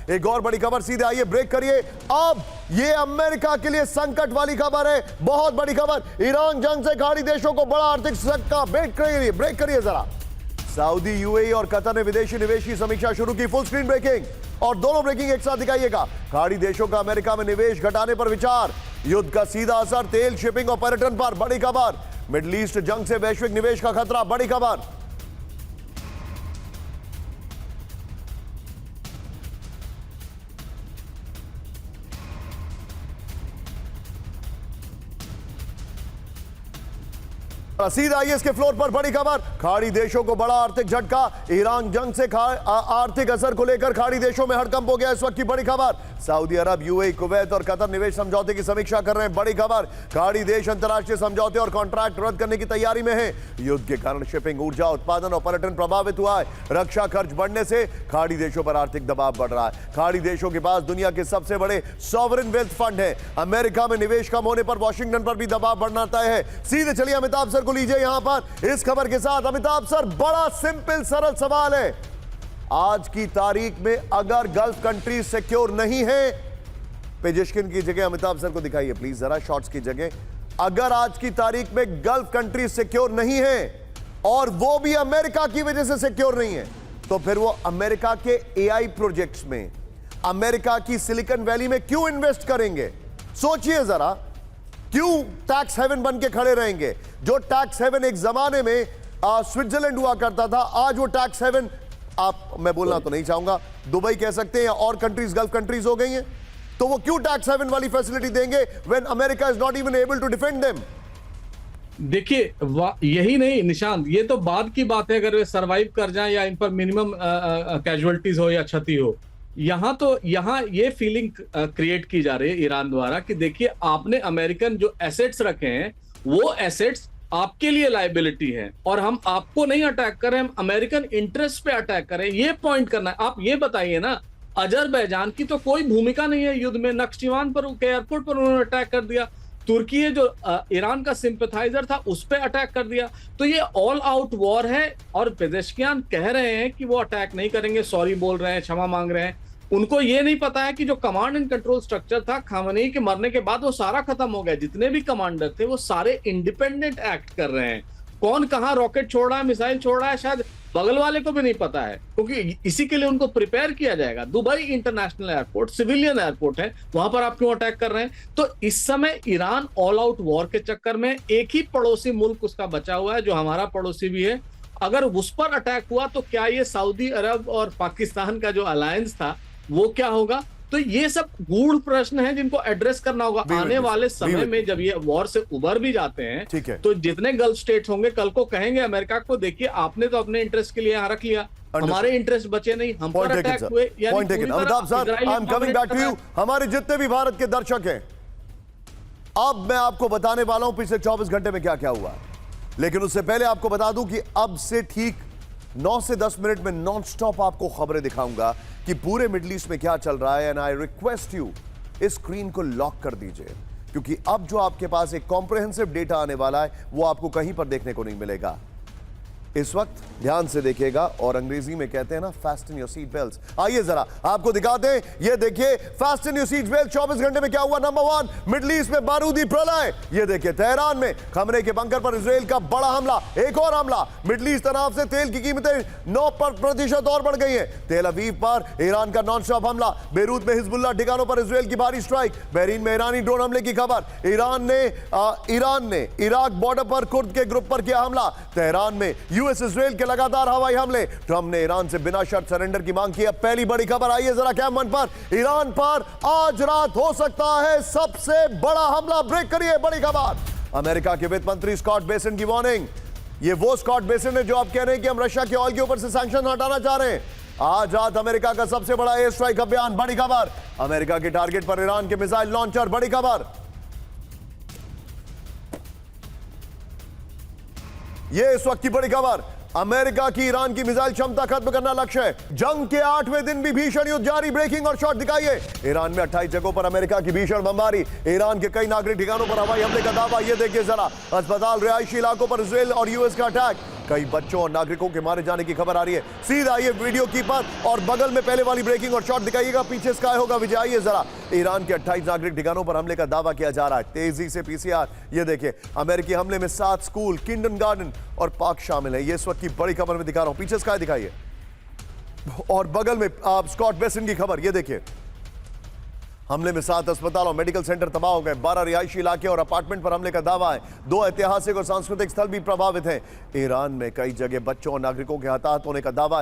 एक और बड़ी खबर, सीधे आइए ब्रेक करिए। अब ये अमेरिका के लिए संकट वाली खबर है, बहुत बड़ी खबर। ईरान जंग से खाड़ी देशों को बड़ा आर्थिक झटका। ब्रेक करिए जरा। सऊदी, यूएई और कतर ने विदेशी निवेश की समीक्षा शुरू की। फुल स्क्रीन ब्रेकिंग, और दोनों ब्रेकिंग एक साथ दिखाइएगा। खाड़ी देशों का अमेरिका में निवेश घटाने पर विचार, युद्ध का सीधा असर तेल, शिपिंग और पर्यटन पर। बड़ी खबर, मिडिल ईस्ट जंग से वैश्विक निवेश का खतरा। बड़ी खबर। सीधा आइए इसके फ्लोर पर। बड़ी खबर, खाड़ी देशों को बड़ा आर्थिक झटका। ईरान जंग से आर्थिक असर को लेकर खाड़ी देशों में हड़कंप हो गया। इस वक्त की बड़ी खबर, सऊदी अरब, यूएई, कुवैत और कतर निवेश समझौते की समीक्षा कर रहे हैं। बड़ी खबर, खाड़ी देश अंतर्राष्ट्रीय समझौते और कॉन्ट्रैक्ट रद्द करने की तैयारी में है। युद्ध के कारण शिपिंग, ऊर्जा उत्पादन और पर्यटन प्रभावित हुआ है। रक्षा खर्च बढ़ने से खाड़ी देशों पर आर्थिक दबाव बढ़ रहा है। खाड़ी देशों के पास दुनिया के सबसे बड़े सॉवरेन वेल्थ फंड है। अमेरिका में निवेश कम होने पर वॉशिंगटन पर भी दबाव बढ़ना तय है। सीधे चलिए अमिताभ सर को लीजिए यहां पर इस खबर के साथ। अमिताभ सर, बड़ा सिंपल सरल सवाल है, आज की तारीख में अगर गल्फ कंट्रीज सिक्योर नहीं है, पेजिशकिन की जगह अमिताभ सर को दिखाइए प्लीज जरा, शॉर्ट्स की जगह। अगर आज की तारीख में गल्फ कंट्रीज सिक्योर नहीं है और वो भी अमेरिका की वजह से सिक्योर नहीं है, तो फिर वो अमेरिका के एआई प्रोजेक्ट्स में, अमेरिका की सिलिकॉन वैली में क्यों इन्वेस्ट करेंगे? सोचिए जरा, क्यों टैक्स हेवन बन के खड़े रहेंगे? जो टैक्स हेवन एक जमाने में स्विट्जरलैंड हुआ करता था, आज वो टैक्स हेवन, मैं बोलना तो नहीं चाहूंगा, दुबई कह सकते हैं, और कंट्रीज गल्फ कंट्रीज हो गई हैं। तो वो क्यों टैक्स हेवन वाली फैसिलिटी देंगे when America is not even able to defend them? देखिए, यही नहीं निशांत, ये तो बाद की बात है अगर वे सरवाइव कर जाएं या इन पर मिनिमम कैजुअलिटीज हो या क्षति हो। यहाँ ये फीलिंग क्रिएट की जा रही है ईरान द्वारा कि देखिए, आपने अमेरिकन जो एसेट्स रखे हैं वो एसेट्स आपके लिए लायबिलिटी है और हम आपको नहीं अटैक कर रहे हैं, हम अमेरिकन इंटरेस्ट पे अटैक कर रहे हैं। ये पॉइंट करना है। आप ये बताइए ना, अजरबैजान की तो कोई भूमिका नहीं है युद्ध में, नक्शिवान पर एयरपोर्ट पर उन्होंने अटैक कर दिया। तुर्की है जो ईरान का सिंपैथाइजर था, उस पर अटैक कर दिया। तो ये ऑल आउट वॉर है और पेजेश्कियान कह रहे हैं कि वो अटैक नहीं करेंगे, सॉरी बोल रहे हैं, क्षमा मांग रहे हैं। उनको ये नहीं पता है कि जो कमांड एंड कंट्रोल स्ट्रक्चर था खामनेई के मरने के बाद वो सारा खत्म हो गया। जितने भी कमांडर थे वो सारे इंडिपेंडेंट एक्ट कर रहे हैं। कौन कहां रॉकेट छोड़ रहा है, मिसाइल छोड़ रहा है, शायद बगल वाले को भी नहीं पता है, क्योंकि इसी के लिए उनको प्रिपेयर किया जाएगा। Dubai international airport civilian airport है, वहां पर आप क्यों अटैक कर रहे हैं? तो इस समय ईरान ऑल आउट वॉर के चक्कर में, एक ही पड़ोसी मुल्क उसका बचा हुआ है जो हमारा पड़ोसी भी है, अगर उस पर अटैक हुआ तो क्या ये सऊदी अरब और पाकिस्तान का जो अलायंस था वो क्या होगा? तो ये सब गूढ़ प्रश्न हैं जिनको एड्रेस करना होगा आने वाले समय में। जब ये वॉर से उबर भी जाते हैं तो जितने गल्फ स्टेट्स होंगे कल को कहेंगे अमेरिका को, देखिए आपने तो अपने इंटरेस्ट के लिए यहां रख लिया, हमारे इंटरेस्ट बचे नहीं, हम पर अटैक हुए। Amitabh sir, I am coming back to you. हमारे जितने भी भारत के दर्शक हैं, अब मैं आपको बताने वाला हूं पिछले 24 घंटे में क्या क्या हुआ, लेकिन उससे पहले आपको बता दूं कि अब से ठीक 9 से 10 मिनट में नॉन स्टॉप आपको खबरें दिखाऊंगा कि पूरे मिडिल ईस्ट में क्या चल रहा है। एंड आई रिक्वेस्ट यू, इस स्क्रीन को लॉक कर दीजिए, क्योंकि अब जो आपके पास एक कॉम्प्रिहेंसिव डेटा आने वाला है वो आपको कहीं पर देखने को नहीं मिलेगा। इस वक्त ध्यान से देखिएगा, और अंग्रेजी में कहते हैं ना, फास्टन योर सीट बेल्ट्स। आइए जरा आपको दिखाते हैं, ये देखिए, फास्टन योर सीट बेल्ट। 24 घंटे में क्या हुआ? नंबर 1, मिडिल ईस्ट में बारूदी प्रलय। ये देखिए, तेहरान में खमरे के बंकर पर इजराइल का बड़ा हमला। एक और हमला, मिडिल ईस्ट तनाव से तेल की कीमतें 9% और बढ़ गई हैं। तेल अवीव पर ईरान का नॉन स्टॉप हमला। बेरूत में हिजबुल्लाह ठिकानों पर इजराइल की भारी स्ट्राइक। बहरीन में ईरानी ड्रोन हमले की खबर। ईरान ने इराक बॉर्डर पर कुर्द के ग्रुप पर किया हमला। तेहरान में यूएस इजराइल के लगातार हवाई हमले। ट्रंप ने ईरान से बिना शर्त सरेंडर की मांग की। अब पहली बड़ी खबर, आइए जरा कैम वन पर। ईरान पर आज रात हो सकता है सबसे बड़ा हमला। ब्रेक करिए, बड़ी खबर। अमेरिका के वित्त मंत्री स्कॉट बेसेंट की वार्निंग। ये वो स्कॉट बेसेंट है जो आप कह रहे हैं कि हम रशिया के ऑयल के ऊपर से सैंक्शन हटाना चाह रहे हैं। आज रात अमेरिका का सबसे बड़ा एयर स्ट्राइक अभियान। बड़ी खबर, अमेरिका के टारगेट पर ईरान के मिसाइल लॉन्चर। बड़ी खबर, ये इस वक्त की बड़ी खबर। अमेरिका की ईरान की मिसाइल क्षमता खत्म करना लक्ष्य है। जंग के 8वें दिन भी भीषण युद्ध जारी। ब्रेकिंग और शॉट दिखाइए। ईरान में 28 जगहों पर अमेरिका की भीषण बमबारी। ईरान के कई नागरिक ठिकानों पर हवाई हमले का दावा। ये देखिए जरा, अस्पताल, रिहायशी इलाकों पर इजराइल और यूएस का अटैक। कई बच्चों और नागरिकों के मारे जाने की खबर आ रही है। सीधा आइए वीडियो की पर और बगल में पहले वाली ब्रेकिंग और शॉट दिखाइएगा। पीछे स्काई होगा विजय, आइए जरा। ईरान के 28 नागरिक ठिकानों पर हमले का दावा किया जा रहा है। तेजी से पीसीआर, ये देखिए अमेरिकी हमले में 7 स्कूल, किंडरगार्टन और पार्क शामिल है। ये इस वक्त की बड़ी खबर में दिखा रहा हूं। पीछे स्काई दिखाइए और बगल में स्कॉट बेसिन की खबर, ये देखिए हमले में 7 अस्पताल और मेडिकल सेंटर तबाह हो गए। 12 रिहायशी इलाके और अपार्टमेंट पर हमले का दावा है। 2 ऐतिहासिक और सांस्कृतिक स्थल भी प्रभावित हैं। ईरान में कई जगह बच्चों और नागरिकों के हताहत होने का दावा है।